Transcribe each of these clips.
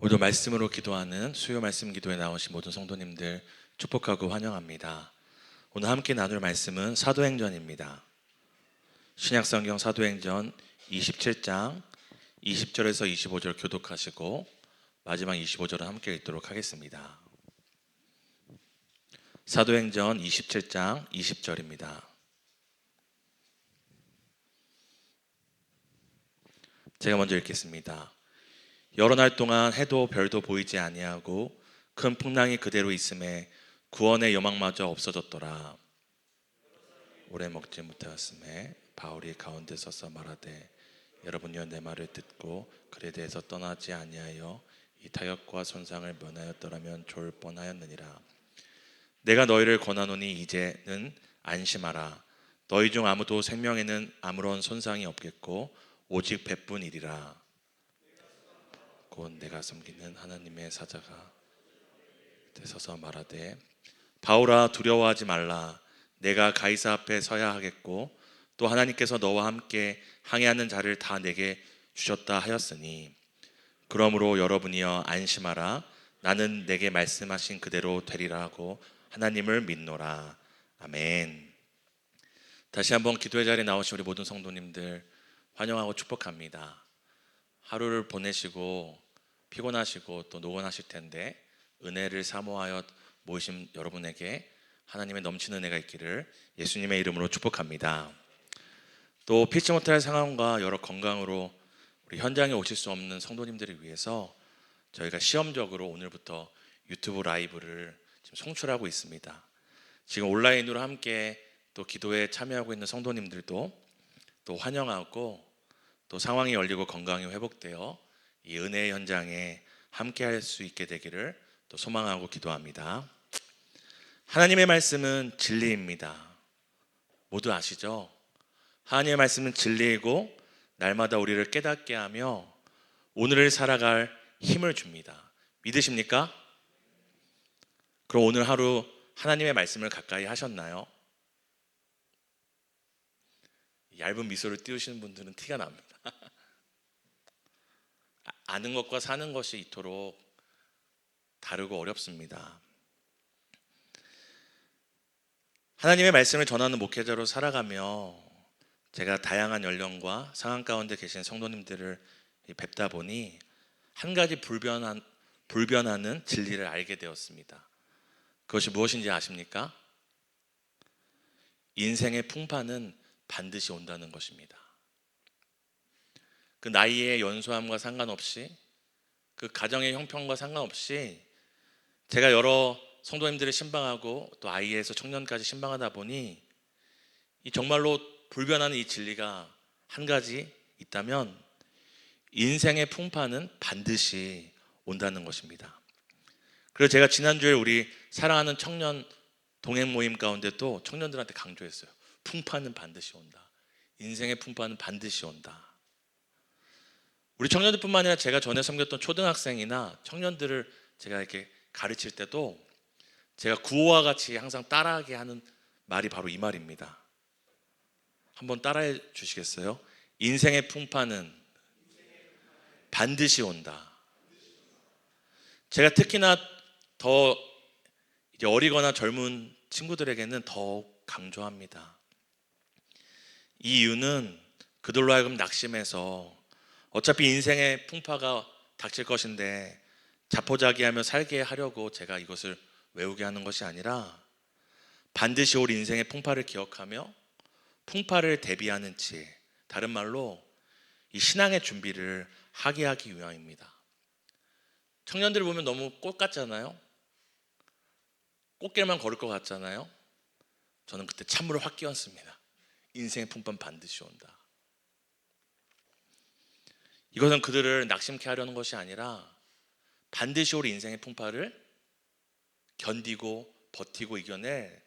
오늘 말씀으로 기도하는 수요 말씀 기도에 나오신 모든 성도님들 축복하고 환영합니다. 오늘 함께 나눌 말씀은 사도행전입니다. 신약성경 사도행전 27장 20절에서 25절 교독하시고 마지막 25절은 함께 읽도록 하겠습니다. 사도행전 27장 20절입니다. 제가 먼저 읽겠습니다. 여러 날 동안 해도 별도 보이지 아니하고 큰 풍랑이 그대로 있음에 구원의 여망마저 없어졌더라. 오래 먹지 못하였음에 바울이 가운데 서서 말하되 여러분이여 내 말을 듣고 그에 대해서 떠나지 아니하여 이 타격과 손상을 면하였더라면 좋을 뻔하였느니라. 내가 너희를 권하노니 이제는 안심하라. 너희 중 아무도 생명에는 아무런 손상이 없겠고 오직 배뿐이리라. 곧 내가 섬기는 하나님의 사자가 서서 말하되 바울아 두려워하지 말라. 내가 가이사 앞에 서야 하겠고 또 하나님께서 너와 함께 항해하는 자를 다 내게 주셨다 하였으니 그러므로 여러분이여 안심하라. 나는 내게 말씀하신 그대로 되리라 하고 하나님을 믿노라. 아멘. 다시 한번 기도의 자리에 나오신 우리 모든 성도님들 환영하고 축복합니다. 하루를 보내시고 피곤하시고 또 노곤하실 텐데 은혜를 사모하여 모이신 여러분에게 하나님의 넘치는 은혜가 있기를 예수님의 이름으로 축복합니다. 또 피치 못할 상황과 여러 건강으로 우리 현장에 오실 수 없는 성도님들을 위해서 저희가 시험적으로 오늘부터 유튜브 라이브를 지금 송출하고 있습니다. 지금 온라인으로 함께 또 기도에 참여하고 있는 성도님들도 또 환영하고 또 상황이 열리고 건강이 회복되어 이 은혜의 현장에 함께 할 수 있게 되기를 또 소망하고 기도합니다. 하나님의 말씀은 진리입니다. 모두 아시죠? 하나님의 말씀은 진리이고 날마다 우리를 깨닫게 하며 오늘을 살아갈 힘을 줍니다. 믿으십니까? 그럼 오늘 하루 하나님의 말씀을 가까이 하셨나요? 얇은 미소를 띄우시는 분들은 티가 납니다. 아는 것과 사는 것이 이토록 다르고 어렵습니다. 하나님의 말씀을 전하는 목회자로 살아가며 제가 다양한 연령과 상황 가운데 계신 성도님들을 뵙다 보니 한 가지 불변하는 진리를 알게 되었습니다. 그것이 무엇인지 아십니까? 인생의 풍파는 반드시 온다는 것입니다. 그 나이의 연소함과 상관없이 그 가정의 형편과 상관없이 제가 여러 성도님들을 신방하고 또 아이에서 청년까지 신방하다 보니 이 정말로 불변하는 이 진리가 한 가지 있다면 인생의 풍파는 반드시 온다는 것입니다. 그래서 제가 지난주에 우리 사랑하는 청년 동행 모임 가운데 또 청년들한테 강조했어요. 풍파는 반드시 온다. 인생의 풍파는 반드시 온다. 우리 청년들뿐만 아니라 제가 전에 섬겼던 초등학생이나 청년들을 제가 이렇게 가르칠 때도 제가 구호와 같이 항상 따라하게 하는 말이 바로 이 말입니다. 한번 따라해 주시겠어요? 인생의 풍파는 반드시 온다. 제가 특히나 더 이제 어리거나 젊은 친구들에게는 더욱 강조합니다. 이 이유는 그들로 하여금 낙심해서 어차피 인생의 풍파가 닥칠 것인데 자포자기하며 살게 하려고 제가 이것을 외우게 하는 것이 아니라 반드시 올 인생의 풍파를 기억하며 풍파를 대비하는 지혜, 다른 말로 이 신앙의 준비를 하게 하기 위함입니다. 청년들을 보면 너무 꽃 같잖아요. 꽃길만 걸을 것 같잖아요. 저는 그때 찬물을 확 끼얹습니다. 인생의 풍파는 반드시 온다. 이것은 그들을 낙심케 하려는 것이 아니라 반드시 올 인생의 풍파를 견디고 버티고 이겨낼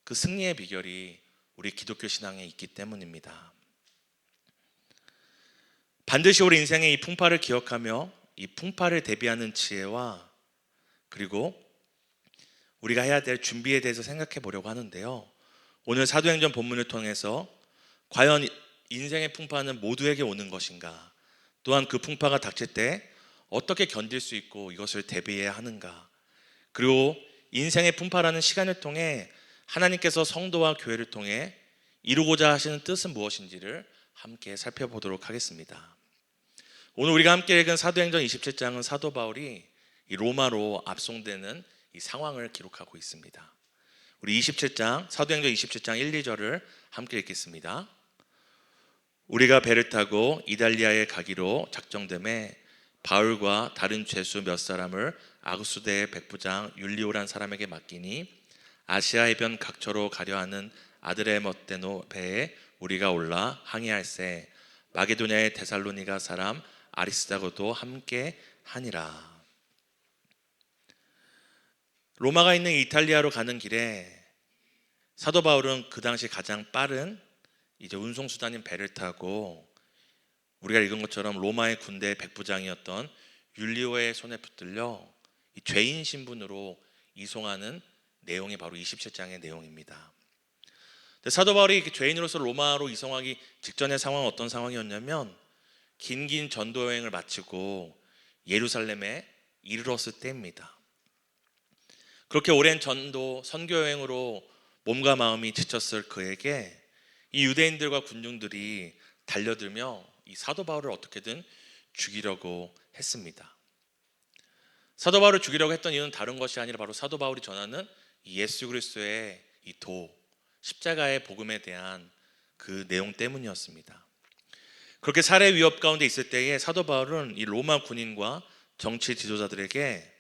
그 승리의 비결이 우리 기독교 신앙에 있기 때문입니다. 반드시 올 인생의 이 풍파를 기억하며 이 풍파를 대비하는 지혜와 그리고 우리가 해야 될 준비에 대해서 생각해 보려고 하는데요. 오늘 사도행전 본문을 통해서 과연 인생의 풍파는 모두에게 오는 것인가? 또한 그 풍파가 닥칠 때 어떻게 견딜 수 있고 이것을 대비해야 하는가? 그리고 인생의 풍파라는 시간을 통해 하나님께서 성도와 교회를 통해 이루고자 하시는 뜻은 무엇인지를 함께 살펴보도록 하겠습니다. 오늘 우리가 함께 읽은 사도행전 27장은 사도 바울이 이 로마로 압송되는 이 상황을 기록하고 있습니다. 우리 27장, 사도행전 27장 1, 2절을 함께 읽겠습니다. 우리가 배를 타고 이달리아에 가기로 작정됨에 바울과 다른 죄수 몇 사람을 아구스대의 백부장 율리오란 사람에게 맡기니 아시아 해변 각처로 가려 하는 아드레머테노 배에 우리가 올라 항해할세 마게도냐의 데살로니가 사람 아리스다고도 함께 하니라. 로마가 있는 이탈리아로 가는 길에 사도 바울은 그 당시 가장 빠른 이제 운송수단인 배를 타고 우리가 읽은 것처럼 로마의 군대 백부장이었던 율리오의 손에 붙들려 이 죄인 신분으로 이송하는 내용이 바로 27장의 내용입니다. 사도 바울이 죄인으로서 로마로 이송하기 직전의 상황은 어떤 상황이었냐면 긴 전도 여행을 마치고 예루살렘에 이르렀을 때입니다. 그렇게 오랜 전도 선교 여행으로 몸과 마음이 지쳤을 그에게 이 유대인들과 군중들이 달려들며 이 사도 바울을 어떻게든 죽이려고 했습니다. 사도 바울을 죽이려고 했던 이유는 다른 것이 아니라 바로 사도 바울이 전하는 이 예수 그리스도의 이 십자가의 복음에 대한 그 내용 때문이었습니다. 그렇게 살해 위협 가운데 있을 때에 사도 바울은 이 로마 군인과 정치 지도자들에게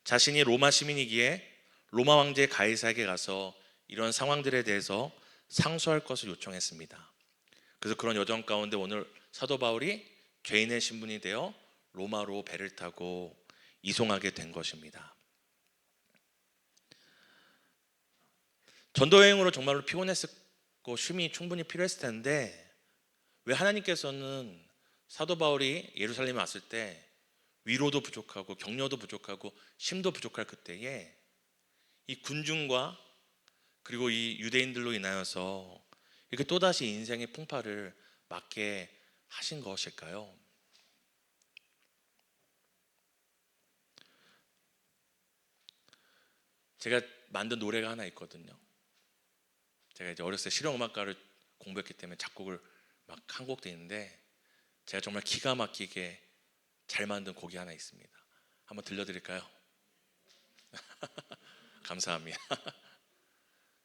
자신이 로마 시민이기에 로마 황제 가이사에게 가서 이런 상황들에 대해서 상소할 것을 요청했습니다. 그래서 그런 여정 가운데 오늘 사도 바울이 죄인의 신분이 되어 로마로 배를 타고 이송하게 된 것입니다. 전도 여행으로 정말로 피곤했고 쉼이 충분히 필요했을 텐데 왜 하나님께서는 사도 바울이 예루살렘에 왔을 때 위로도 부족하고 격려도 부족하고 쉼도 부족할 그때에 이 군중과 그리고 이 유대인들로 인하여서 이렇게 또다시 인생의 풍파를 맞게 하신 것일까요? 제가 만든 노래가 하나 있거든요. 제가 이제 어렸을 때 실용음악가를 공부했기 때문에 작곡을 막 한 곡도 있는데 제가 정말 기가 막히게 잘 만든 곡이 하나 있습니다. 한번 들려드릴까요? 감사합니다.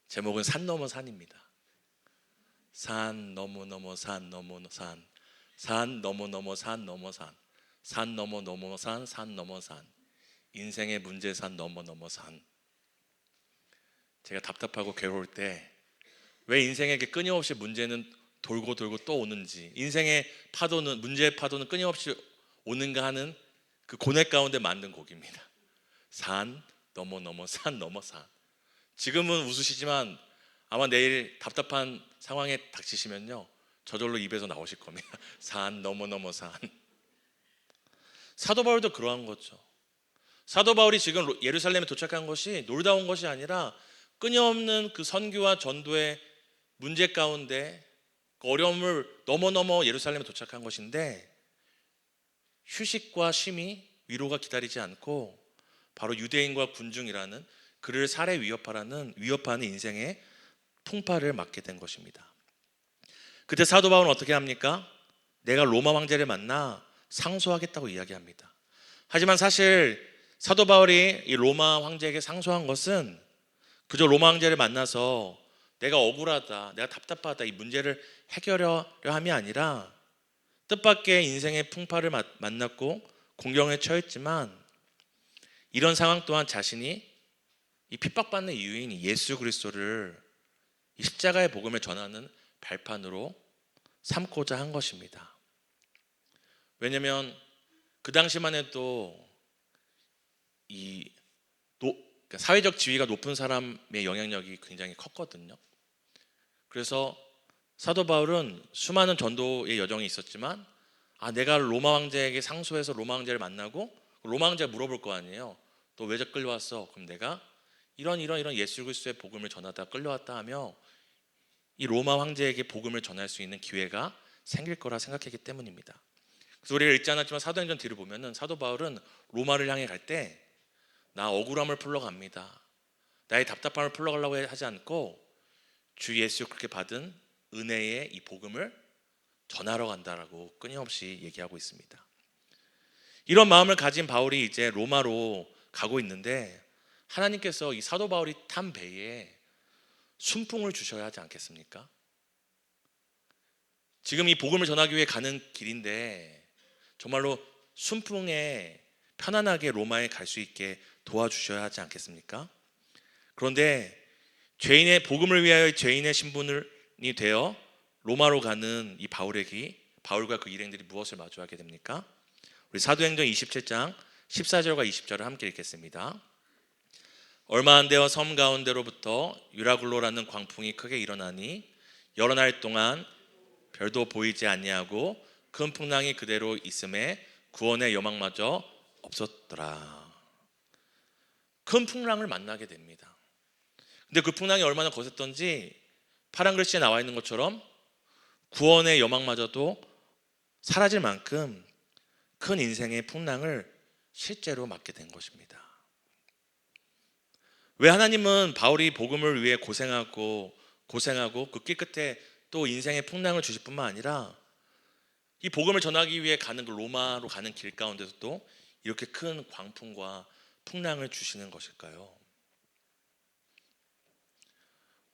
제목은 산 넘어 산입니다. 산 넘어 넘어 산 넘어 산, 산 넘어 넘어 산 넘어 산, 산 넘어 넘어 산, 산 넘어 산, 인생의 문제산 넘어 넘어 산. 제가 답답하고 괴로울 때 왜 인생에게 끊임없이 문제는 돌고 돌고 또 오는지, 인생의 파도는, 문제의 파도는 끊임없이 오는가 하는 그 고뇌 가운데 만든 곡입니다. 산 넘어 넘어 산 넘어 산. 지금은 웃으시지만 아마 내일 답답한 상황에 닥치시면요 저절로 입에서 나오실 겁니다. 산 넘어 넘어 산. 사도 바울도 그러한 거죠. 사도 바울이 지금 예루살렘에 도착한 것이 놀다 온 것이 아니라 끊임없는 그 선교와 전도의 문제 가운데 그 어려움을 넘어 예루살렘에 도착한 것인데 휴식과 쉼이 위로가 기다리지 않고 바로 유대인과 군중이라는 그를 살해 위협하는 인생의 풍파를 맞게 된 것입니다. 그때 사도 바울은 어떻게 합니까? 내가 로마 황제를 만나 상소하겠다고 이야기합니다. 하지만 사실 사도 바울이 이 로마 황제에게 상소한 것은 그저 로마 황제를 만나서 내가 억울하다, 내가 답답하다 이 문제를 해결하려 함이 아니라 뜻밖의 인생의 풍파를 만났고 공경에 처했지만 이런 상황 또한 자신이 이 핍박받는 이유인 예수 그리스도를 이 십자가의 복음을 전하는 발판으로 삼고자 한 것입니다. 왜냐하면 그 당시만 해도 그러니까 사회적 지위가 높은 사람의 영향력이 굉장히 컸거든요. 그래서 사도 바울은 수많은 전도의 여정이 있었지만 내가 로마 황제에게 상소해서 로마 황제를 만나고 로마 황제가 물어볼 거 아니에요. 너 왜 끌려왔어? 그럼 내가 이런 예수 그리스도의 복음을 전하다 끌려왔다 하며 이 로마 황제에게 복음을 전할 수 있는 기회가 생길 거라 생각했기 때문입니다. 그래서 우리가 읽지 않았지만 사도행전 뒤를 보면은 사도 바울은 로마를 향해 갈 때 나 억울함을 풀러 갑니다, 나의 답답함을 풀러 가려고 하지 않고 주 예수 그렇게 받은 은혜의 이 복음을 전하러 간다라고 끊임없이 얘기하고 있습니다. 이런 마음을 가진 바울이 이제 로마로 가고 있는데 하나님께서 이 사도 바울이 탄 배에 순풍을 주셔야 하지 않겠습니까? 지금 이 복음을 전하기 위해 가는 길인데 정말로 순풍에 편안하게 로마에 갈 수 있게 도와주셔야 하지 않겠습니까? 그런데 죄인의 복음을 위하여 죄인의 신분이 되어 로마로 가는 이 바울과 그 일행들이 무엇을 마주하게 됩니까? 우리 사도행전 27장 14절과 20절을 함께 읽겠습니다. 얼마 안 되어 섬 가운데로부터 유라굴로라는 광풍이 크게 일어나니 여러 날 동안 별도 보이지 아니하고 큰 풍랑이 그대로 있음에 구원의 여망마저 없었더라. 큰 풍랑을 만나게 됩니다. 근데 그 풍랑이 얼마나 거셌던지 파란 글씨에 나와 있는 것처럼 구원의 여망마저도 사라질 만큼 큰 인생의 풍랑을 실제로 맞게 된 것입니다. 왜 하나님은 바울이 복음을 위해 고생하고 그 길 끝에 또 인생의 풍랑을 주실 뿐만 아니라 이 복음을 전하기 위해 가는 그 로마로 가는 길 가운데서도 이렇게 큰 광풍과 풍랑을 주시는 것일까요?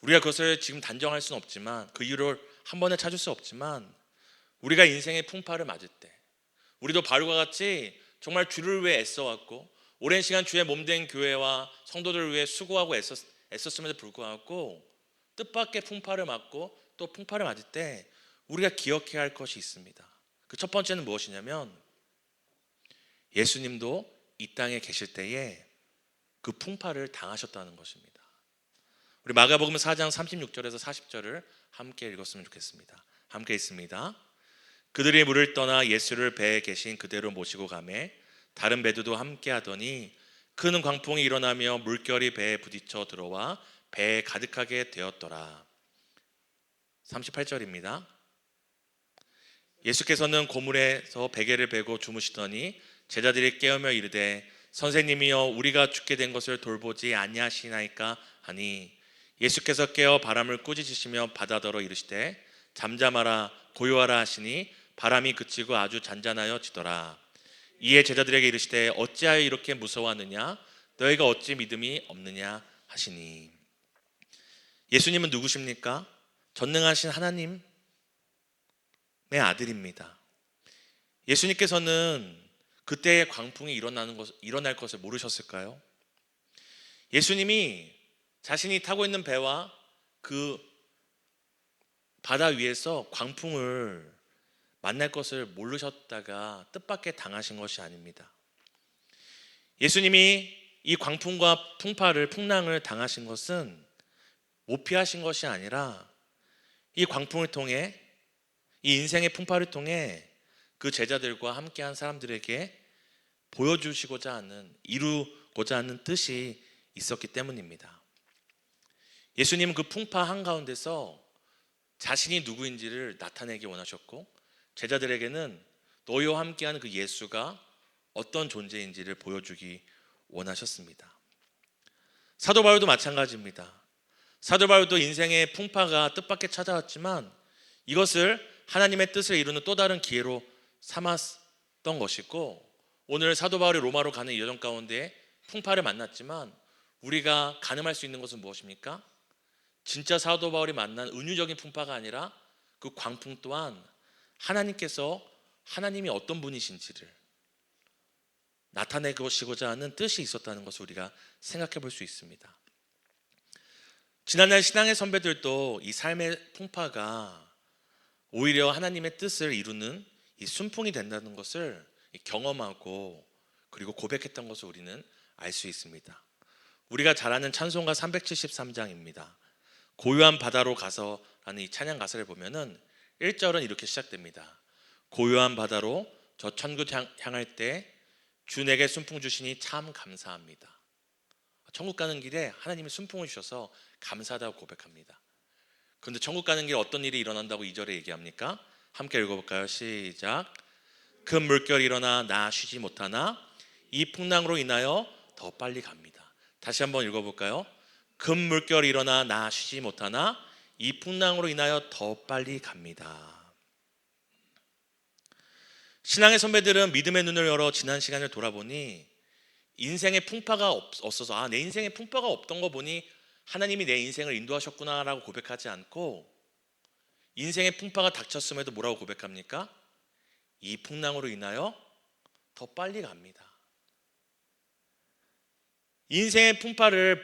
우리가 그것을 지금 단정할 수는 없지만 그 이유를 한 번에 찾을 수 없지만 우리가 인생의 풍파를 맞을 때 우리도 바울과 같이 정말 주를 위해 애써왔고 오랜 시간 주의 몸된 교회와 성도들을 위해 수고하고 애썼음에도 불구하고 뜻밖의 풍파를 맞고 또 풍파를 맞을 때 우리가 기억해야 할 것이 있습니다. 그 첫 번째는 무엇이냐면 예수님도 이 땅에 계실 때에 그 풍파를 당하셨다는 것입니다. 우리 마가복음 4장 36절에서 40절을 함께 읽었으면 좋겠습니다. 함께 읽습니다. 그들이 물을 떠나 예수를 배에 계신 그대로 모시고 가매 다른 배들도 함께 하더니 큰 광풍이 일어나며 물결이 배에 부딪혀 들어와 배에 가득하게 되었더라. 38절입니다. 예수께서는 고물에서 베개를 베고 주무시더니 제자들이 깨우며 이르되 선생님이여 우리가 죽게 된 것을 돌보지 아니하시나이까 하니 예수께서 깨어 바람을 꾸짖으시며 바다더러 이르시되 잠잠하라 고요하라 하시니 바람이 그치고 아주 잔잔하여 지더라. 이에 제자들에게 이르시되 어찌하여 이렇게 무서워하느냐 너희가 어찌 믿음이 없느냐 하시니 예수님은 누구십니까? 전능하신 하나님의 아들입니다. 예수님께서는 그때의 광풍이 일어날 것을 모르셨을까요? 예수님이 자신이 타고 있는 배와 그 바다 위에서 광풍을 만날 것을 모르셨다가 뜻밖의 당하신 것이 아닙니다. 예수님이 이 광풍과 풍랑을 당하신 것은 못 피하신 것이 아니라 이 광풍을 통해 이 인생의 풍파를 통해 그 제자들과 함께한 사람들에게 보여주시고자 하는 이루고자 하는 뜻이 있었기 때문입니다. 예수님은 그 풍파 한가운데서 자신이 누구인지를 나타내기 원하셨고 제자들에게는 너희와 함께하는 그 예수가 어떤 존재인지를 보여주기 원하셨습니다. 사도 바울도 마찬가지입니다. 사도 바울도 인생의 풍파가 뜻밖의 찾아왔지만 이것을 하나님의 뜻을 이루는 또 다른 기회로 삼았던 것이고 오늘 사도 바울이 로마로 가는 이 여정 가운데 풍파를 만났지만 우리가 가늠할 수 있는 것은 무엇입니까? 진짜 사도 바울이 만난 은유적인 풍파가 아니라 그 광풍 또한 하나님께서 하나님이 어떤 분이신지를 나타내시고자 하는 뜻이 있었다는 것을 우리가 생각해 볼 수 있습니다. 지난날 신앙의 선배들도 이 삶의 풍파가 오히려 하나님의 뜻을 이루는 이 순풍이 된다는 것을 경험하고 그리고 고백했던 것을 우리는 알 수 있습니다. 우리가 잘 아는 찬송가 373장입니다. 고요한 바다로 가서라는 이 찬양 가사를 보면은 1절은 이렇게 시작됩니다. 고요한 바다로 저 천국 향할 때 주 내게 순풍 주시니 참 감사합니다. 천국 가는 길에 하나님이 순풍을 주셔서 감사하다고 고백합니다. 그런데 천국 가는 길에 어떤 일이 일어난다고 2절에 얘기합니까? 함께 읽어볼까요? 시작. 큰 물결이 일어나 나 쉬지 못하나 이 풍랑으로 인하여 더 빨리 갑니다. 다시 한번 읽어볼까요? 큰 물결이 일어나 나 쉬지 못하나 이 풍랑으로 인하여 더 빨리 갑니다. 신앙의 선배들은 믿음의 눈을 열어 지난 시간을 돌아보니 인생의 풍파가 없어서 내 인생에 풍파가 없던 거 보니 하나님이 내 인생을 인도하셨구나라고 고백하지 않고, 인생의 풍파가 닥쳤음에도 뭐라고 고백합니까? 이 풍랑으로 인하여 더 빨리 갑니다. 인생의 풍파를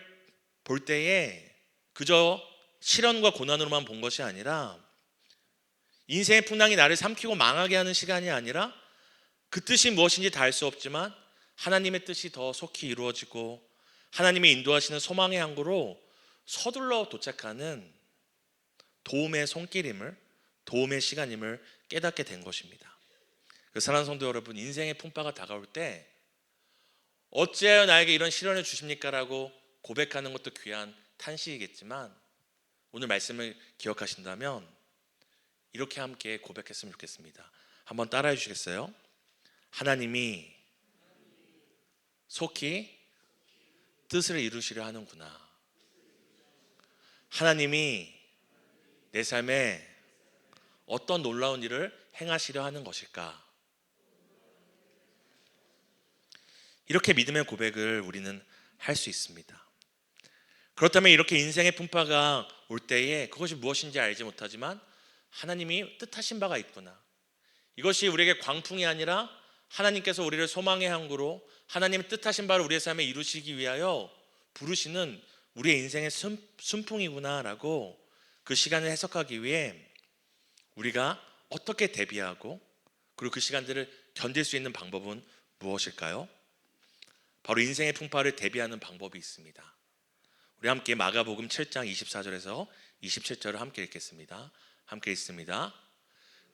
볼 때에 그저 시련과 고난으로만 본 것이 아니라, 인생의 풍랑이 나를 삼키고 망하게 하는 시간이 아니라 그 뜻이 무엇인지 다 알 수 없지만 하나님의 뜻이 더 속히 이루어지고 하나님이 인도하시는 소망의 항구로 서둘러 도착하는 도움의 손길임을, 도움의 시간임을 깨닫게 된 것입니다. 사랑하는 성도 여러분, 인생의 풍파가 다가올 때 어찌하여 나에게 이런 시련을 주십니까? 라고 고백하는 것도 귀한 탄식이겠지만, 오늘 말씀을 기억하신다면 이렇게 함께 고백했으면 좋겠습니다. 한번 따라해 주시겠어요? 하나님이 속히 뜻을 이루시려 하는구나. 하나님이 내 삶에 어떤 놀라운 일을 행하시려 하는 것일까? 이렇게 믿음의 고백을 우리는 할 수 있습니다. 그렇다면 이렇게 인생의 풍파가 올 때에 그것이 무엇인지 알지 못하지만 하나님이 뜻하신 바가 있구나, 이것이 우리에게 광풍이 아니라 하나님께서 우리를 소망의 항구로 하나님의 뜻하신 바를 우리의 삶에 이루시기 위하여 부르시는 우리의 인생의 순풍이구나 라고 그 시간을 해석하기 위해 우리가 어떻게 대비하고 그리고 그 시간들을 견딜 수 있는 방법은 무엇일까요? 바로 인생의 풍파를 대비하는 방법이 있습니다. 우리 함께 마가복음 7장 24절에서 27절을 함께 읽겠습니다. 함께 읽습니다.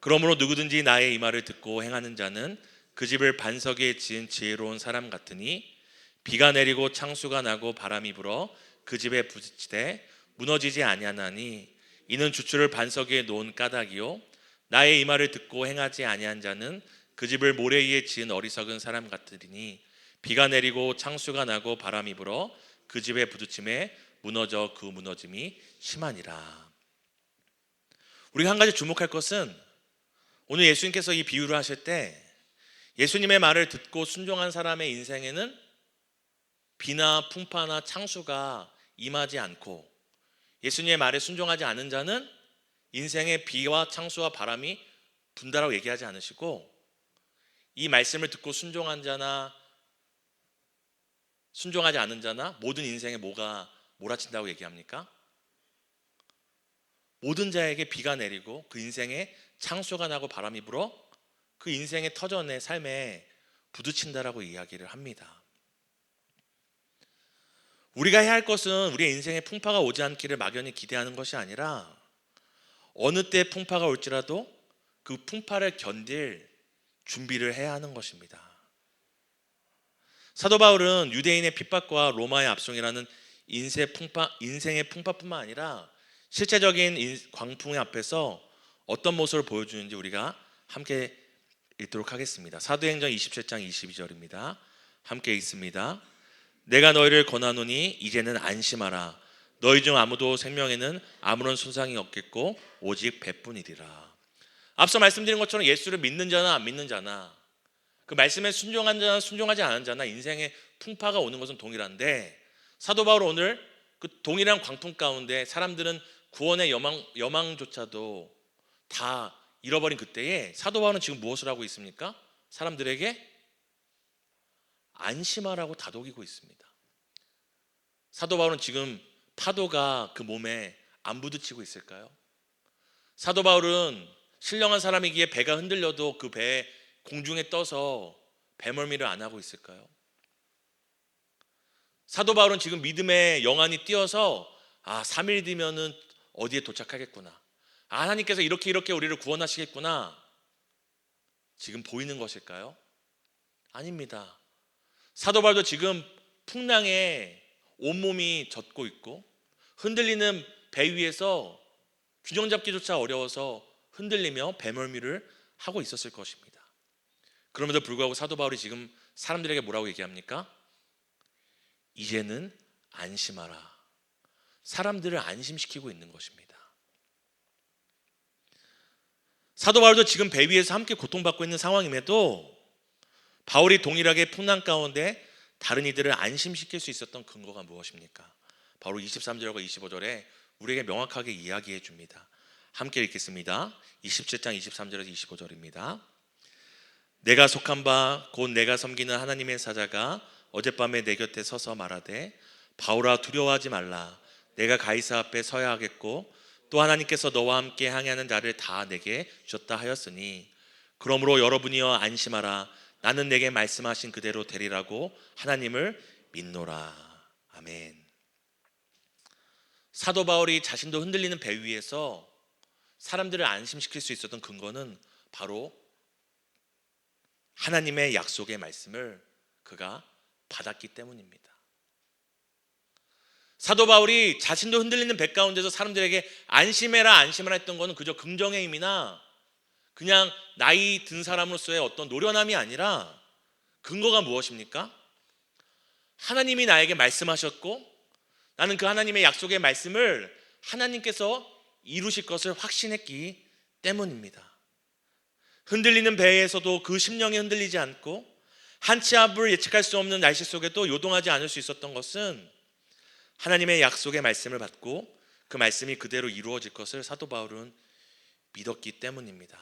그러므로 누구든지 나의 이 말을 듣고 행하는 자는 그 집을 반석에 지은 지혜로운 사람 같으니 비가 내리고 창수가 나고 바람이 불어 그 집에 부딪히되 무너지지 아니하나니 이는 주추를 반석 위에 놓은 까닭이요 나의 이 말을 듣고 행하지 아니한 자는 그 집을 모래 위에 지은 어리석은 사람 같으니 비가 내리고 창수가 나고 바람이 불어 그 집에 부딪힘에 무너져 그 무너짐이 심하니라. 우리가 한 가지 주목할 것은, 오늘 예수님께서 이 비유를 하실 때 예수님의 말을 듣고 순종한 사람의 인생에는 비나 풍파나 창수가 임하지 않고, 예수님의 말에 순종하지 않은 자는 인생의 비와 창수와 바람이 분다라고 얘기하지 않으시고, 이 말씀을 듣고 순종한 자나 순종하지 않은 자나 모든 인생에 뭐가 몰아친다고 얘기합니까? 모든 자에게 비가 내리고 그 인생에 창수가 나고 바람이 불어 그 인생의 터전의 삶에 부딪힌다라고 이야기를 합니다. 우리가 해야 할 것은 우리의 인생에 풍파가 오지 않기를 막연히 기대하는 것이 아니라 어느 때 풍파가 올지라도 그 풍파를 견딜 준비를 해야 하는 것입니다. 사도 바울은 유대인의 핍박과 로마의 압송이라는 인생의 풍파뿐만 아니라 실제적인 광풍의 앞에서 어떤 모습을 보여주는지 우리가 함께 읽도록 하겠습니다. 사도행전 27장 22절입니다. 함께 읽습니다. 내가 너희를 권하노니 이제는 안심하라. 너희 중 아무도 생명에는 아무런 손상이 없겠고 오직 배뿐이리라. 앞서 말씀드린 것처럼 예수를 믿는 자나 안 믿는 자나, 그 말씀에 순종한 자나 순종하지 않은 자나 인생의 풍파가 오는 것은 동일한데, 사도 바울은 오늘 그 동일한 광풍 가운데 사람들은 구원의 여망조차도 다 잃어버린 그때에 사도 바울은 지금 무엇을 하고 있습니까? 사람들에게 안심하라고 다독이고 있습니다. 사도 바울은 지금 파도가 그 몸에 안 부딪히고 있을까요? 사도 바울은 신령한 사람이기에 배가 흔들려도 그 배에 공중에 떠서 배멀미를 안 하고 있을까요? 사도 바울은 지금 믿음의 영안이 뛰어서 3일 뒤면은 어디에 도착하겠구나, 하나님께서 이렇게 우리를 구원하시겠구나, 지금 보이는 것일까요? 아닙니다. 사도 바울도 지금 풍랑에 온몸이 젖고 있고 흔들리는 배 위에서 균형 잡기조차 어려워서 흔들리며 배멀미를 하고 있었을 것입니다. 그럼에도 불구하고 사도 바울이 지금 사람들에게 뭐라고 얘기합니까? 이제는 안심하라. 사람들을 안심시키고 있는 것입니다. 사도 바울도 지금 배 위에서 함께 고통받고 있는 상황임에도 바울이 동일하게 풍랑 가운데 다른 이들을 안심시킬 수 있었던 근거가 무엇입니까? 바로 23절과 25절에 우리에게 명확하게 이야기해 줍니다. 함께 읽겠습니다. 27장 23절에서 25절입니다. 내가 속한 바 곧 내가 섬기는 하나님의 사자가 어젯밤에 내 곁에 서서 말하되 바울아 두려워하지 말라. 내가 가이사 앞에 서야 하겠고 또 하나님께서 너와 함께 항해하는 자를 다 내게 주셨다 하였으니 그러므로 여러분이여 안심하라. 나는 내게 말씀하신 그대로 되리라고 하나님을 믿노라. 아멘. 사도 바울이 자신도 흔들리는 배 위에서 사람들을 안심시킬 수 있었던 근거는 바로 하나님의 약속의 말씀을 그가 받았기 때문입니다. 사도 바울이 자신도 흔들리는 배 가운데서 사람들에게 안심해라 안심하라 했던 것은 그저 긍정의 힘이나 그냥 나이 든 사람으로서의 어떤 노련함이 아니라 근거가 무엇입니까? 하나님이 나에게 말씀하셨고 나는 그 하나님의 약속의 말씀을 하나님께서 이루실 것을 확신했기 때문입니다. 흔들리는 배에서도 그 심령이 흔들리지 않고 한 치 앞을 예측할 수 없는 날씨 속에도 요동하지 않을 수 있었던 것은 하나님의 약속의 말씀을 받고 그 말씀이 그대로 이루어질 것을 사도 바울은 믿었기 때문입니다.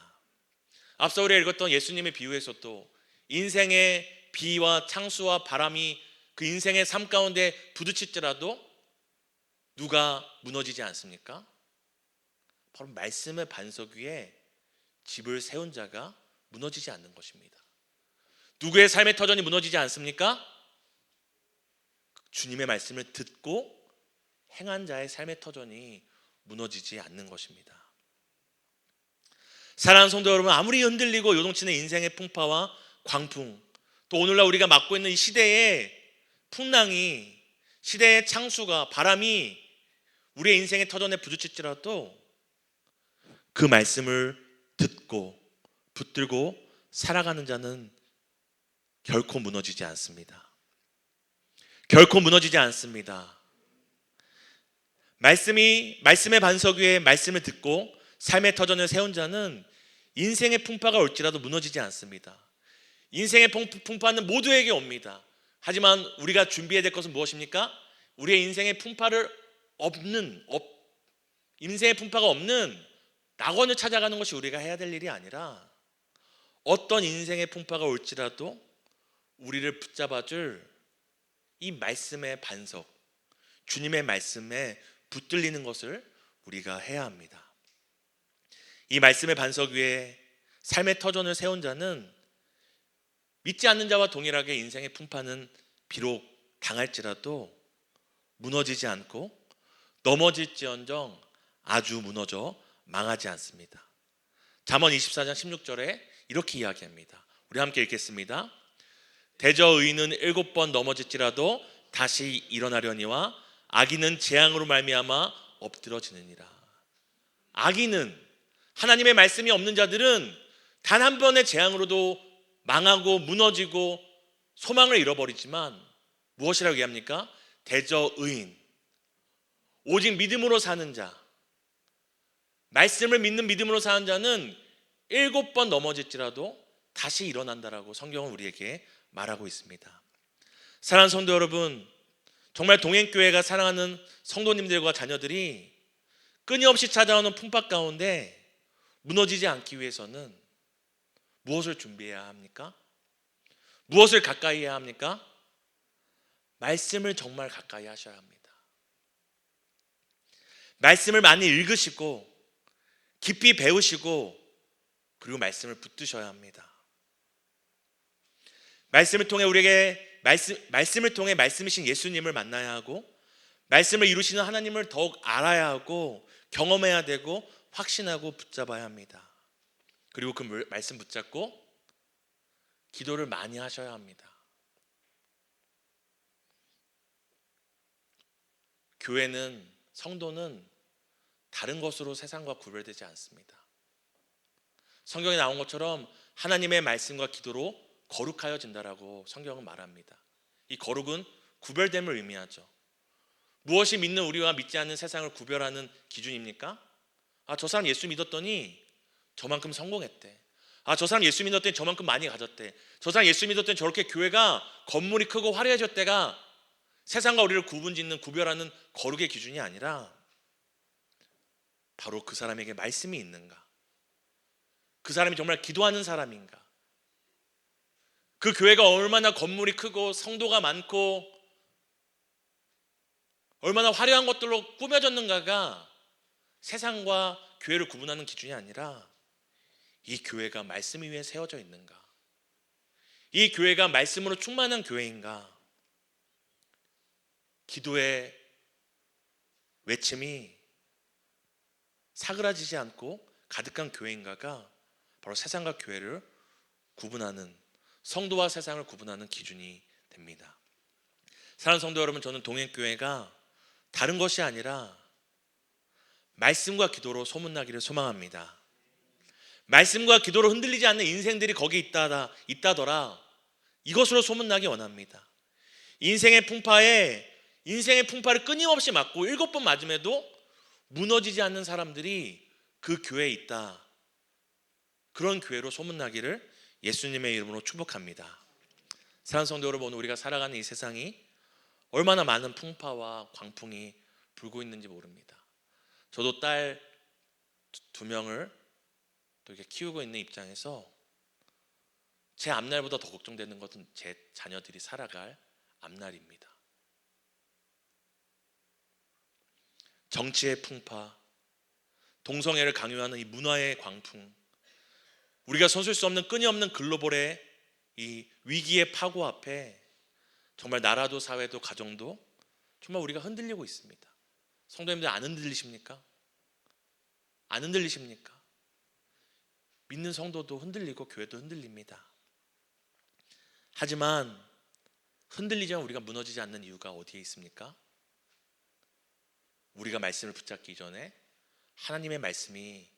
앞서 우리가 읽었던 예수님의 비유에서도 인생의 비와 창수와 바람이 그 인생의 삶 가운데 부딪힐지라도 누가 무너지지 않습니까? 바로 말씀의 반석 위에 집을 세운 자가 무너지지 않는 것입니다. 누구의 삶의 터전이 무너지지 않습니까? 주님의 말씀을 듣고 행한 자의 삶의 터전이 무너지지 않는 것입니다. 사랑하는 성도 여러분, 아무리 흔들리고 요동치는 인생의 풍파와 광풍, 또 오늘날 우리가 맞고 있는 이 시대의 풍랑이, 시대의 창수가, 바람이 우리의 인생의 터전에 부딪힐지라도 그 말씀을 듣고 붙들고 살아가는 자는 결코 무너지지 않습니다. 결코 무너지지 않습니다. 말씀의 반석 위에 말씀을 듣고 삶의 터전을 세운 자는 인생의 풍파가 올지라도 무너지지 않습니다. 인생의 풍파는 모두에게 옵니다. 하지만 우리가 준비해야 될 것은 무엇입니까? 우리의 인생의 풍파가 없는 낙원을 찾아가는 것이 우리가 해야 될 일이 아니라 어떤 인생의 풍파가 올지라도 우리를 붙잡아줄 이 말씀의 반석, 주님의 말씀에 붙들리는 것을 우리가 해야 합니다. 이 말씀의 반석 위에 삶의 터전을 세운 자는 믿지 않는 자와 동일하게 인생의 풍파는 비록 당할지라도 무너지지 않고 넘어질지언정 아주 무너져 망하지 않습니다. 잠언 24장 16절에 이렇게 이야기합니다. 우리 함께 읽겠습니다. 대저 의인은 7번 넘어질지라도 다시 일어나려니와 악인은 재앙으로 말미암아 엎드러지느니라. 악인은, 하나님의 말씀이 없는 자들은 단 한 번의 재앙으로도 망하고 무너지고 소망을 잃어버리지만 무엇이라고 얘기합니까? 대저 의인, 오직 믿음으로 사는 자, 말씀을 믿는 믿음으로 사는 자는 7번 넘어질지라도 다시 일어난다라고 성경은 우리에게 말하고 있습니다. 사랑하는 성도 여러분, 정말 동행교회가 사랑하는 성도님들과 자녀들이 끊임없이 찾아오는 풍파 가운데 무너지지 않기 위해서는 무엇을 준비해야 합니까? 무엇을 가까이 해야 합니까? 말씀을 정말 가까이 하셔야 합니다. 말씀을 많이 읽으시고 깊이 배우시고 그리고 말씀을 붙드셔야 합니다. 말씀을 통해 우리에게 말씀을 통해 말씀이신 예수님을 만나야 하고 말씀을 이루시는 하나님을 더욱 알아야 하고 경험해야 되고 확신하고 붙잡아야 합니다. 그리고 그 말씀 붙잡고 기도를 많이 하셔야 합니다. 교회는, 성도는 다른 것으로 세상과 구별되지 않습니다. 성경에 나온 것처럼 하나님의 말씀과 기도로 거룩하여진다라고 성경은 말합니다. 이 거룩은 구별됨을 의미하죠. 무엇이 믿는 우리와 믿지 않는 세상을 구별하는 기준입니까? 저 사람 예수 믿었더니 저만큼 성공했대. 저 사람 예수 믿었더니 저만큼 많이 가졌대. 저 사람 예수 믿었더니 저렇게 교회가 건물이 크고 화려해졌대가 세상과 우리를 구분짓는 구별하는 거룩의 기준이 아니라 바로 그 사람에게 말씀이 있는가, 그 사람이 정말 기도하는 사람인가, 그 교회가 얼마나 건물이 크고 성도가 많고 얼마나 화려한 것들로 꾸며졌는가가 세상과 교회를 구분하는 기준이 아니라 이 교회가 말씀 위에 세워져 있는가, 이 교회가 말씀으로 충만한 교회인가, 기도의 외침이 사그라지지 않고 가득한 교회인가가 바로 세상과 교회를 구분하는, 성도와 세상을 구분하는 기준이 됩니다. 사랑하는 성도 여러분, 저는 동행교회가 다른 것이 아니라 말씀과 기도로 소문나기를 소망합니다. 말씀과 기도로 흔들리지 않는 인생들이 거기 있다더라, 이것으로 소문나기 원합니다. 인생의 풍파를 끊임없이 맞고 7번 맞음에도 무너지지 않는 사람들이 그 교회에 있다, 그런 교회로 소문나기를 예수님의 이름으로 축복합니다. 사랑하는 성도 여러분, 오늘 우리가 살아가는 이 세상이 얼마나 많은 풍파와 광풍이 불고 있는지 모릅니다. 저도 딸 2명을 또 이렇게 키우고 있는 입장에서 제 앞날보다 더 걱정되는 것은 제 자녀들이 살아갈 앞날입니다. 정치의 풍파, 동성애를 강요하는 이 문화의 광풍, 우리가 손쓸 수 없는 끊임없는 글로벌의 이 위기의 파고 앞에 정말 나라도 사회도 가정도 정말 우리가 흔들리고 있습니다. 성도님들 안 흔들리십니까? 안 흔들리십니까? 믿는 성도도 흔들리고 교회도 흔들립니다. 하지만 흔들리지만 우리가 무너지지 않는 이유가 어디에 있습니까? 우리가 말씀을 붙잡기 전에 하나님의 말씀이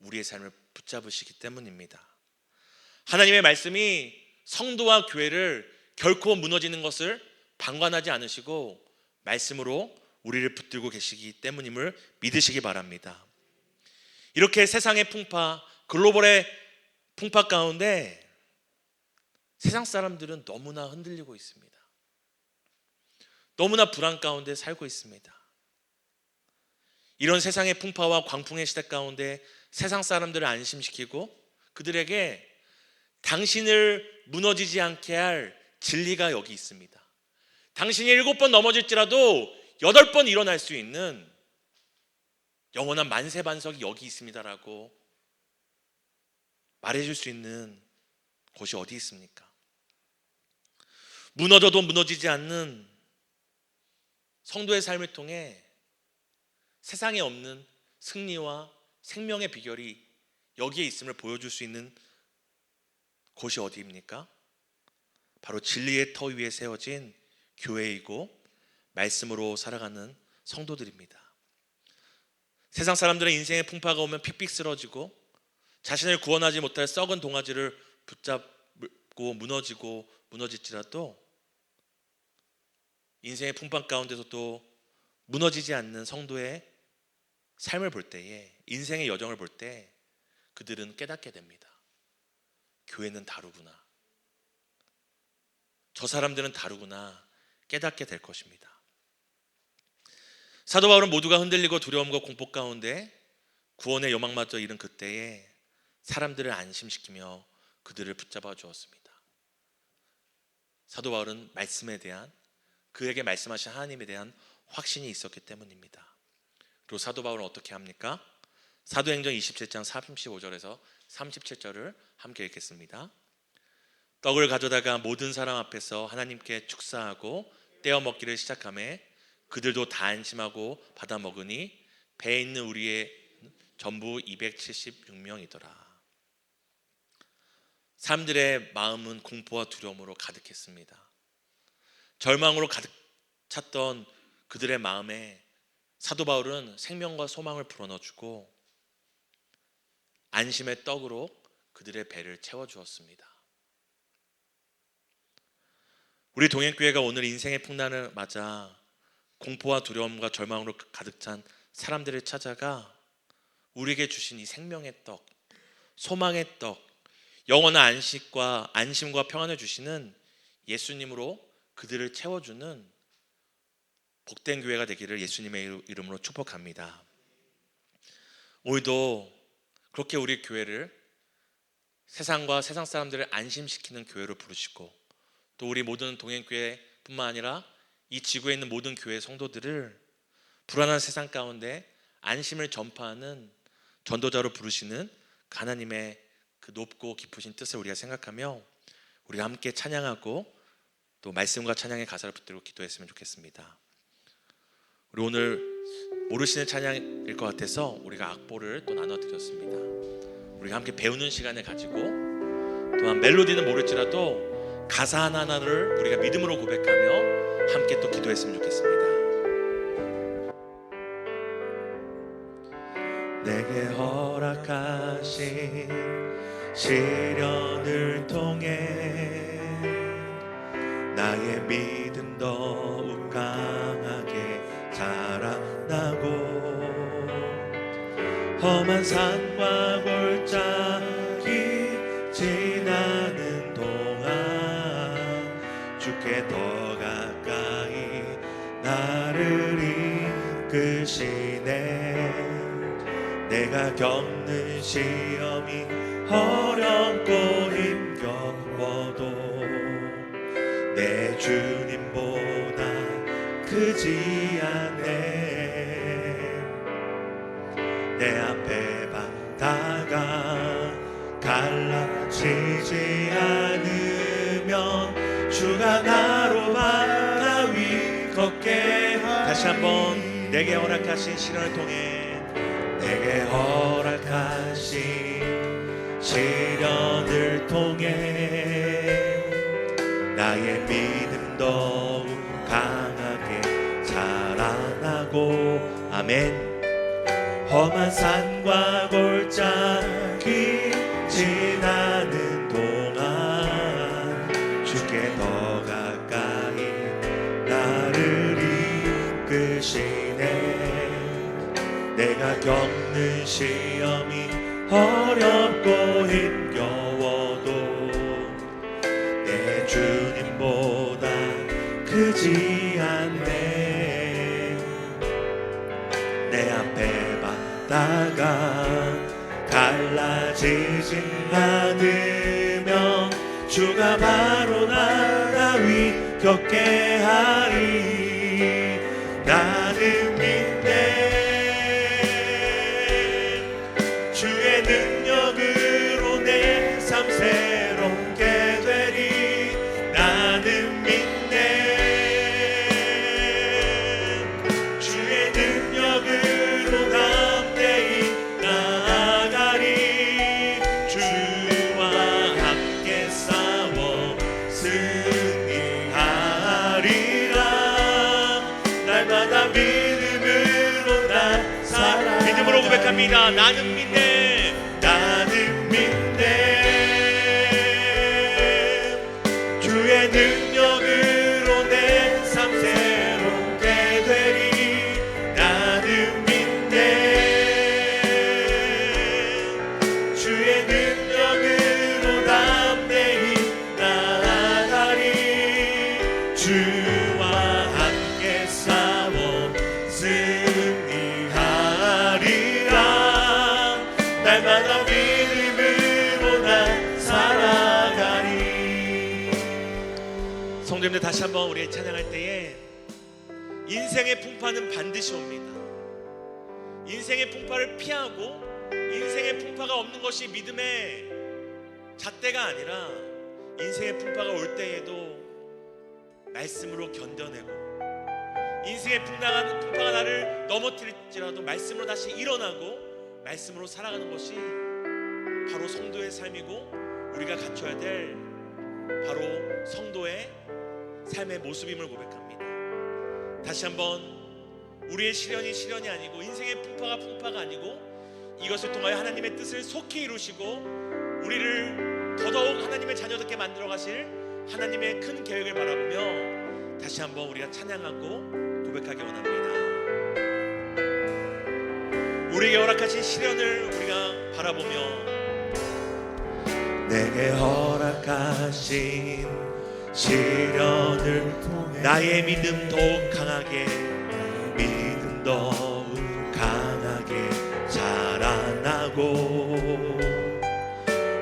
우리의 삶을 붙잡으시기 때문입니다. 하나님의 말씀이 성도와 교회를 결코 무너지는 것을 방관하지 않으시고 말씀으로 우리를 붙들고 계시기 때문임을 믿으시기 바랍니다. 이렇게 세상의 풍파, 글로벌의 풍파 가운데 세상 사람들은 너무나 흔들리고 있습니다. 너무나 불안 가운데 살고 있습니다. 이런 세상의 풍파와 광풍의 시대 가운데 세상 사람들을 안심시키고 그들에게 당신을 무너지지 않게 할 진리가 여기 있습니다. 당신이 7번 넘어질지라도 8번 일어날 수 있는 영원한 만세반석이 여기 있습니다라고 말해줄 수 있는 곳이 어디 있습니까? 무너져도 무너지지 않는 성도의 삶을 통해 세상에 없는 승리와 생명의 비결이 여기에 있음을 보여줄 수 있는 곳이 어디입니까? 바로 진리의 터 위에 세워진 교회이고 말씀으로 살아가는 성도들입니다. 세상 사람들의 인생의 풍파가 오면 픽픽 쓰러지고 자신을 구원하지 못할 썩은 동아지를 붙잡고 무너질지라도 인생의 풍파 가운데서도 무너지지 않는 성도의 삶을 볼 때에, 인생의 여정을 볼 때 그들은 깨닫게 됩니다. 교회는 다르구나, 저 사람들은 다르구나 깨닫게 될 것입니다. 사도 바울은 모두가 흔들리고 두려움과 공포 가운데 구원의 요망마저 이른 그때에 사람들을 안심시키며 그들을 붙잡아 주었습니다. 사도 바울은 말씀에 대한, 그에게 말씀하신 하나님에 대한 확신이 있었기 때문입니다. 그리고 사도 바울은 어떻게 합니까? 사도행전 27장 35절에서 37절을 함께 읽겠습니다. 떡을 가져다가 모든 사람 앞에서 하나님께 축사하고 떼어 먹기를 시작하며 그들도 다 안심하고 받아 먹으니 배에 있는 우리의 전부 276명이더라. 사람들의 마음은 공포와 두려움으로 가득했습니다. 절망으로 가득 찼던 그들의 마음에 사도 바울은 생명과 소망을 불어넣어주고 안심의 떡으로 그들의 배를 채워주었습니다. 우리 동행교회가 오늘 인생의 풍랑을 맞아 공포와 두려움과 절망으로 가득 찬 사람들을 찾아가 우리에게 주신 이 생명의 떡, 소망의 떡, 영원한 안심과 평안을 주시는 예수님으로 그들을 채워주는 복된 교회가 되기를 예수님의 이름으로 축복합니다. 오늘도 그렇게 우리 교회를 세상과 세상 사람들을 안심시키는 교회로 부르시고, 또 우리 모든 동행교회뿐만 아니라 이 지구에 있는 모든 교회 성도들을 불안한 세상 가운데 안심을 전파하는 전도자로 부르시는 하나님의 그 높고 깊으신 뜻을 우리가 생각하며 우리가 함께 찬양하고 또 말씀과 찬양의 가사를 붙들고 기도했으면 좋겠습니다. 우리 오늘 모르시는 찬양일 것 같아서 우리가 악보를 또 나눠드렸습니다. 우리가 함께 배우는 시간을 가지고, 또한 멜로디는 모를지라도 가사 하나하나를 우리가 믿음으로 고백하며 함께 또 기도했으면 좋겠습니다. 내게 허락하신 시련을 통해 나의 믿음 더욱 강하게 자라나고, 험한 산과 골짜기 지나는 동안 주께 더 가까이 나를 이끄시네. 내가 겪는 시험이 어렵고 힘겨워도 내 주님보다 크지 않네. 내 앞에 바다가 갈라지지 않으면 주가 나로 바다 위 걷게 하리. 다시 한번 내게 허락하신 시련을 통해, 내게 허락하신 시련을 통해 나의 믿음 더욱 강하게 자라나고, 아멘. 험한 산과 골짜기 지나는 동안 주께 더 가까이 나를 이끄시네. 내가 겪는 시험이 어렵고 힘겨워도 내 주님보다 크지 않네. 내 앞에 바다가 갈라지지 않으면 주가 바로 나라 위 걷게 하리. 나는 믿네. 주의 능력으로 내 삶 새롭게 되리. 나는 믿네. 주의 능력으로 담대히 나아가리. 주와 함께 싸워 승리하리라. 날마다 믿음으로 난 살아. 믿음으로 고백합니다. 나는 믿네. 나는 믿네. 주의 능력으로 내 삶 새롭게 되리. 나는 믿네. 주의 능력으로 담대히 나아가리. 주와 함께 싸워 승리하리라. 날마다 믿음으로 난 살아가리. 성도님들, 다시 한번 우리 찬양할 때에 인생의 풍파는 반드시 옵니다. 인생의 풍파를 피하고 인생의 풍파가 없는 것이 믿음의 잣대가 아니라, 인생의 풍파가 올 때에도 말씀으로 견뎌내고, 인생의 풍파가 나를 넘어뜨릴지라도 말씀으로 다시 일어나고 말씀으로 살아가는 것이 바로 성도의 삶이고, 우리가 갖춰야 될 바로 성도의 삶의 모습임을 고백합니다. 다시 한번 우리의 시련이 아니고, 인생의 풍파가 아니고, 이것을 통하여 하나님의 뜻을 속히 이루시고 우리를 더더욱 하나님의 자녀답게 만들어 가실 하나님의 큰 계획을 바라보며 다시 한번 우리가 찬양하고 고백하기 원합니다. 우리에게 허락하신 시련을 우리가 바라보며 내게 허락하신 시련을 통해 나의 믿음 더욱 강하게, 믿음 더욱 강하게 자라나고,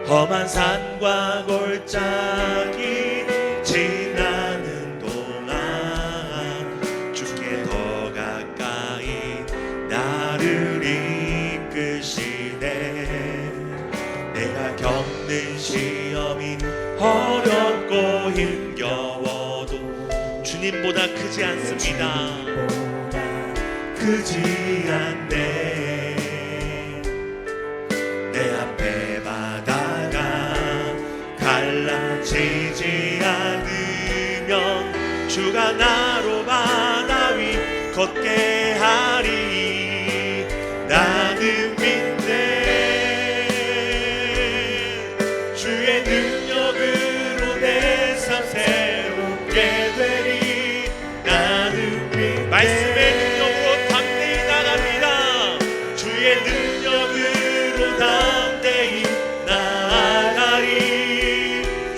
험한 산과 골짜기 지나는 동안 주께 더 가까이 나를 이끄시네. 내가 겪는 시험이 어렵고 힘겨워도 주님보다 크지 않습니다. 크지 않네. 내 앞에 바다가 갈라지지 않으면 주가 나로 바다 위 걷게 하리. 나는 믿네. 주의 능력으로 내 삶 새롭게 되리. 나는 믿네. 말씀의 능력으로 담대히 나갑니다. 주의 능력으로 담대히 나아가리.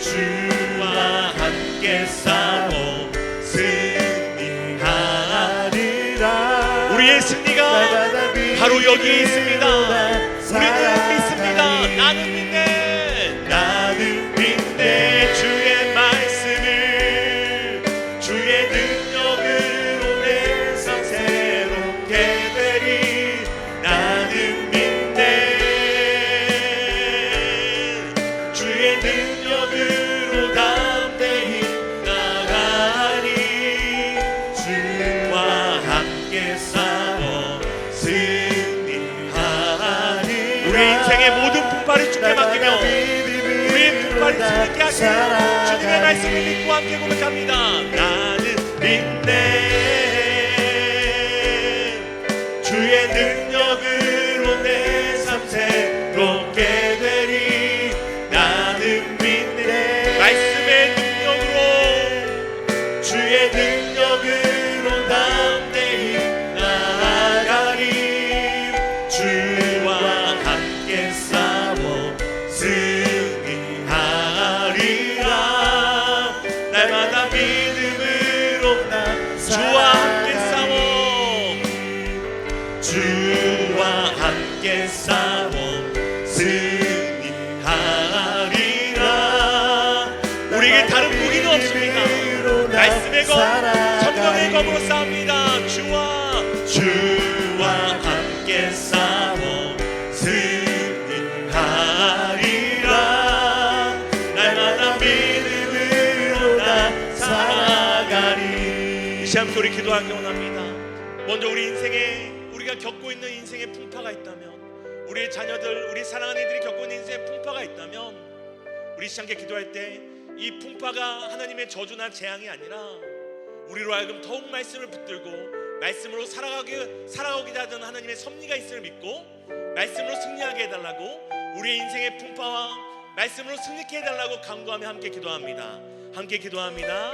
주와 함께 싸워 승리하리라. 우리의 승리가 바로 여기에 있습니다. 우리는 믿습니다. 나는 믿네. 나는 믿네. 주의 말씀을, 주의 능력으로 내 삶 새롭게 되리. 나는 믿네. 주의 능력으로 담대히 나가리. 주와 함께 싸워 승리하리. 우리의 인생의 모든 분발이 주께 맡기며 우리의 분발이 승리케 하시는 주님의 말씀을 믿고 함께 고백합니다. 나는 믿네. 주의 능력으로 내 삶 새롭게 되리. 나는 믿네. 말씀의 능력으로, 주의 능력으로 담대히 나아가리. 주와 함께 싸워 승리하리라. 날마다 믿음으로 나 주와 함께 싸워, 주와 함께 싸워 승리하리라. 우리에게 다른 무기는 없습니다. 말씀의 검, 성령의 검으로 싸웁니다. 주와 함께 싸워 승리하리라. 날마다 믿음으로 나아가리. 이 시간 우리 기도하기 원합니다. 먼저 우리 인생에 우리가 겪고 있는 인생의 풍파가 있다면, 우리의 자녀들, 우리 사랑하는 이들이 겪고 있는 인생의 풍파가 있다면, 우리 시장께 기도할 때 이 풍파가 하나님의 저주나 재앙이 아니라 우리로 하여금 더욱 말씀을 붙들고 말씀으로 살아가게 하던 하나님의 섭리가 있음을 믿고 말씀으로 승리하게 해달라고, 우리의 인생의 풍파와 말씀으로 승리케 해달라고 간구하며 함께 기도합니다. 함께 기도합니다.